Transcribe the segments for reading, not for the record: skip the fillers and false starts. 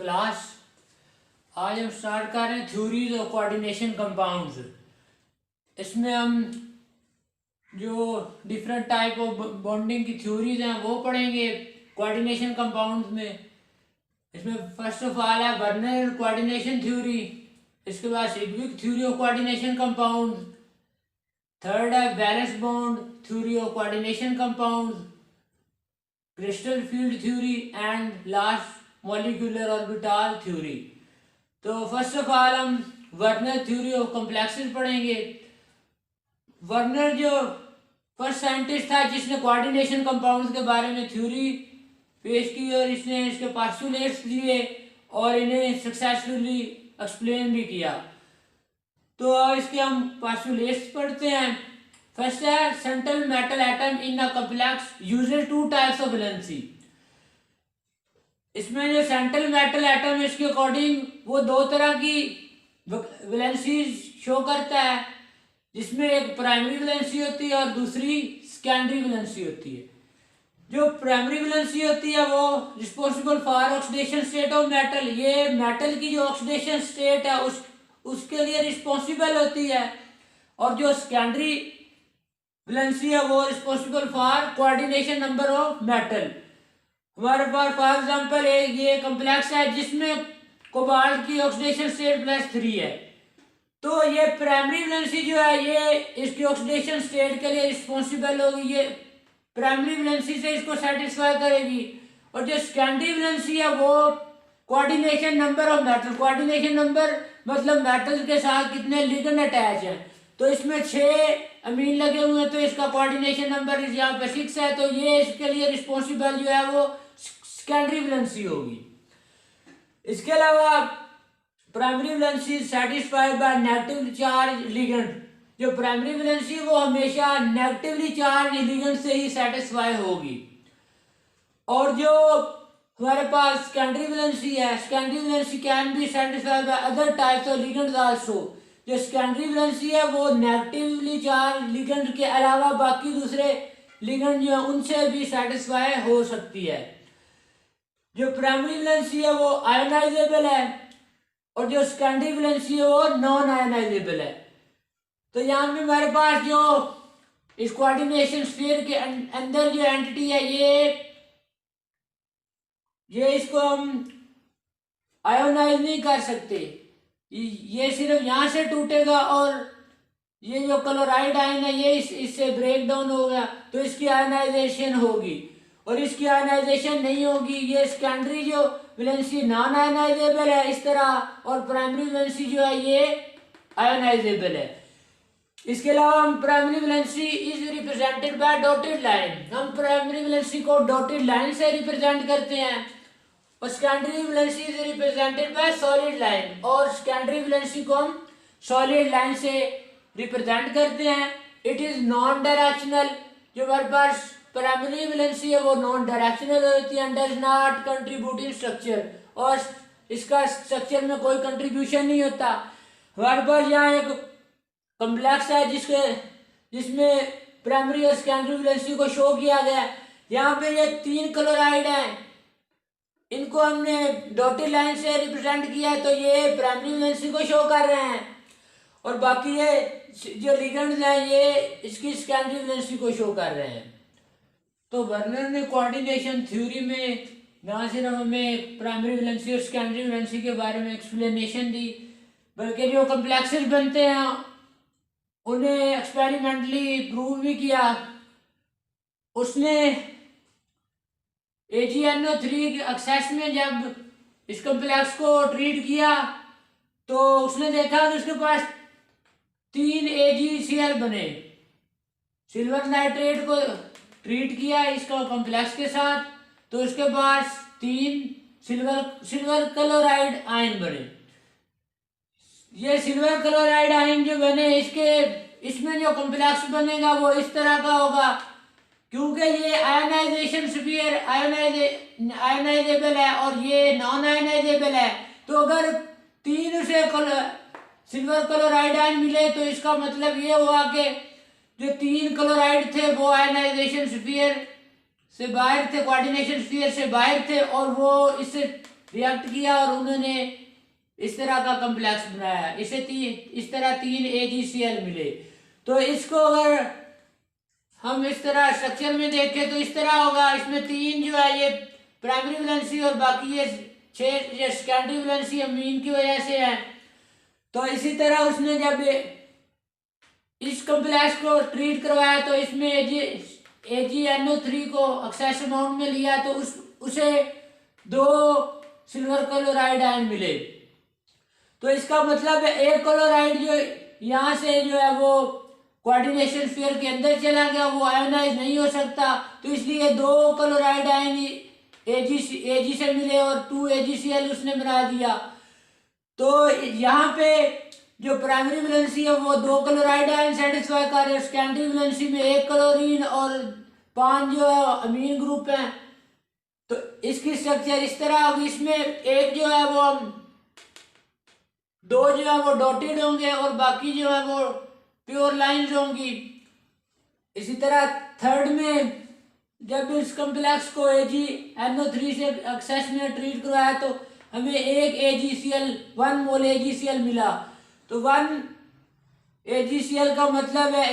Class. आज हम start कर रहे हैं थ्योरीज ऑफ कोऑर्डिनेशन कंपाउंड्स। इसमें हम जो डिफरेंट टाइप ऑफ बॉन्डिंग की थ्योरीज हैं वो पढ़ेंगे कोऑर्डिनेशन कंपाउंड्स में। इसमें फर्स्ट ऑफ ऑल है वर्नर कोऑर्डिनेशन थ्योरी, इसके बाद Sidgwick theory of coordination compound, third है valence bond theory of coordination compound, crystal field theory and last molecular orbital theory. तो फर्स्ट ऑफ ऑल हम Werner theory of complexes पढ़ेंगे। Werner जो first scientist था जिसने coordination compounds के बारे में थ्योरी पेश की और इसने इसके पोस्टुलेट्स दिए और इन्हें सक्सेसफुली एक्सप्लेन भी किया। तो इसके हम पोस्टुलेट्स पढ़ते हैं। फर्स्ट है central metal atom in a complex uses two types of valency. इसमें जो सेंट्रल मेटल एटम है इसके अकॉर्डिंग वो दो तरह की वैलेंसी शो करता है, जिसमें एक प्राइमरी वैलेंसी होती है और दूसरी सेकेंडरी वैलेंसी होती है। जो प्राइमरी वैलेंसी होती है वो responsible for oxidation state of metal, ये मेटल की जो ऑक्सीडेशन स्टेट है उसके लिए रिस्पॉन्सिबल होती है। और जो सेकेंडरी वैलेंसी है वो responsible for coordination number of metal. हमारे पास फॉर एग्जांपल ये कॉम्प्लेक्स है जिसमें कोबाल्ट की ऑक्सीडेशन स्टेट +3 है। तो ये प्राइमरी वैलेंसी जो है ये इसकी ऑक्सीडेशन स्टेट के लिए रिस्पॉन्सिबल होगी, ये प्राइमरी वैलेंसी से इसको सेटिस्फाई करेगी। और जो सेकेंडरी वैलेंसी है वो coordination number of metal, coordination number मतलब मेटल के साथ कितने लिगेंड अटैच हैं। तो इसमें 6 अमीन लगे हुए हैं तो इसका कोऑर्डिनेशन नंबर यहाँ पे 6 है, तो ये इसके लिए रिस्पॉन्सिबल जो है वो सेकेंडरी वैलेंसी होगी। इसके अलावा primary valency satisfied by negative charge ligand, जो प्राइमरी वैलेंसी वो हमेशा नेगेटिवली चार्ज लिगेंड से ही सेटिस्फाई होगी। और जो हमारे पास सेकेंडरी वैलेंसी है, secondary valency can be satisfied by other types of ligands also. जो सेकेंडरी वैलेंसी है वो नेगेटिवली चार्ज लिगेंड के अलावा बाकी दूसरे लिगेंड जो है उनसे भी सेटिस्फाई हो सकती है। जो प्राइमरी वैलेंसी है वो आयोनाइजेबल है और जो सेकेंडरी वैलेंसी है वो नॉन आयोनाइजेबल है। तो यहाँ पे हमारे पास जो इस कोऑर्डिनेशन स्फीयर के अंदर जो एंटिटी है ये इसको हम आयोनाइज नहीं कर सकते, ये सिर्फ यहाँ से टूटेगा और ये जो क्लोराइड आयन है ये इससे ब्रेक डाउन होगा तो इसकी आयनाइजेशन होगी। और इसकी आयनाइजेशन नहीं होगी, ये सेकेंडरी जो वैलेंसी नॉन आयनाइजेबल है इस तरह, और प्राइमरी वैलेंसी जो है ये आयनाइजेबल है। इसके अलावा हम primary valency is represented by dotted line, हम प्राइमरी वैलेंसी को डॉटेड लाइन से रिप्रेजेंट करते हैं। और secondary valency is represented by solid line, और सेकेंडरी वैलेंसी को हम सॉलिड लाइन से रिप्रेजेंट करते हैं। इट इज नॉन डायरेक्शनल, जो हमारे पास प्राइमरी वैलेंसी है वो नॉन डायरेक्शनल होती है, does not contribute in structure, और इसका स्ट्रक्चर में कोई कंट्रीब्यूशन नहीं होता। हमारे पास यहाँ एक कॉम्प्लेक्स है जिसमें प्राइमरी और सेकेंडरी वैलेंसी को शो किया गया। यहाँ पे ये 3 क्लोराइड हैं, इनको हमने डॉटेड लाइन से रिप्रेजेंट किया है तो ये प्राइमरी वैलेंसी को शो कर रहे हैं, और बाकी ये जो लिगेंड्स हैं ये इसकी सेकेंडरी वैलेंसी को शो कर रहे हैं। तो वर्नर ने कोऑर्डिनेशन थ्योरी में ना सिर्फ हमें प्राइमरी वैलेंसी और सेकेंडरी वैलेंसी के बारे में एक्सप्लेनेशन दी, बल्कि जो कॉम्प्लेक्सेस बनते हैं उन्हें एक्सपेरिमेंटली प्रूव भी किया। उसने AgNO3 के एक्सेस में जब इस कॉम्प्लेक्स को ट्रीट किया तो उसने देखा कि उसके पास 3 AgCl बने। सिल्वर नाइट्रेट को ट्रीट किया इसका कॉम्प्लेक्स के साथ तो उसके पास 3 सिल्वर क्लोराइड आयन बने। ये सिल्वर क्लोराइड आयन जो बने इसमें जो कॉम्प्लेक्स बनेगा वो इस तरह का होगा, क्योंकि ये आयनाइजेशन स्फीयर आयनाइजेबल है और ये नॉन आयनाइजेबल है। तो अगर 3 से सिल्वर क्लोराइड आयन मिले तो इसका मतलब ये हुआ कि जो 3 क्लोराइड थे वो आयनाइजेशन स्फीयर से बाहर थे, कोऑर्डिनेशन स्फीयर से बाहर थे, और वो इससे रिएक्ट किया और उन्होंने इस तरह का कम्प्लेक्स बनाया। इसे इस तरह 3 AgCl मिले। तो इसको अगर हम इस तरह स्ट्रक्चर में देखें तो इस तरह होगा। इसमें 3 जो है ये प्राइमरी वैलेंसी और बाकी ये 6 ये सेकेंडरी वैलेंसी अमीन की वजह से है। तो इसी तरह उसने जब इस कम्प्लेक्स को ट्रीट करवाया तो इसमें AgNO3 को एक्सेस अमाउंट में लिया तो उसे 2 सिल्वर क्लोराइड आयन मिले। तो इसका मतलब है एक क्लोराइड जो यहाँ से जो है वो कोऑर्डिनेशन स्फीयर के अंदर चला गया, वो आयोनाइज नहीं हो सकता। तो इसलिए 2 क्लोराइड आयन Ag से मिले और 2 AgCl उसने बना दिया। तो यहाँ पे जो प्राइमरी वैलेंसी है वो 2 क्लोराइड आयन सेटिस्फाई कर रहे हैं। सेकेंडरी वैलेंसी में 1 क्लोरीन और 5 जो है अमीन ग्रुप हैं। तो इसकी स्ट्रक्चर इस तरह होगी। इसमें एक जो है वो 2 जो है वो डॉटेड होंगे और बाकी जो है वो प्योर लाइंस होंगी। इसी तरह थर्ड में जब इस कम्प्लेक्स को AgNO3 से एक्सेस में ट्रीट करवाया तो हमें 1 मोल AgCl मिला। तो 1 AgCl का मतलब है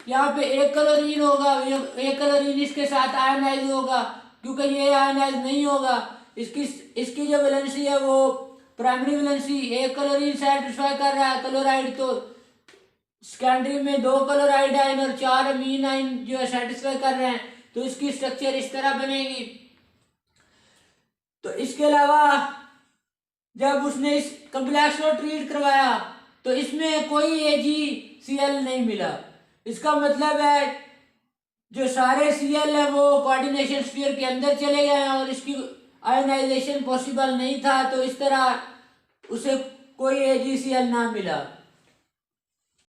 यहाँ पे 1 क्लोरीन होगा, 1 क्लोरीन इसके साथ आयनाइज होगा, क्योंकि ये आयनाइज नहीं होगा। इसकी जो वैलेंसी है वो प्राइमरी वैलेंसी 1 क्लोरीन सेटिस्फाई कर रहा है क्लोराइड, तो सेकेंडरी में 2 क्लोराइड आयन और 4 अमीन आयन जो है सेटिस्फाई कर रहे हैं। तो इसकी स्ट्रक्चर इस तरह बनेगी। तो इसके अलावा जब उसने इस कम्प्लेक्स को ट्रीट करवाया तो इसमें कोई AgCl नहीं मिला। इसका मतलब है जो सारे Cl है वो कोऑर्डिनेशन स्फीयर के अंदर चले गए हैं और इसकी आयोनाइजेशन पॉसिबल नहीं था। तो इस तरह उसे कोई AgCl ना मिला।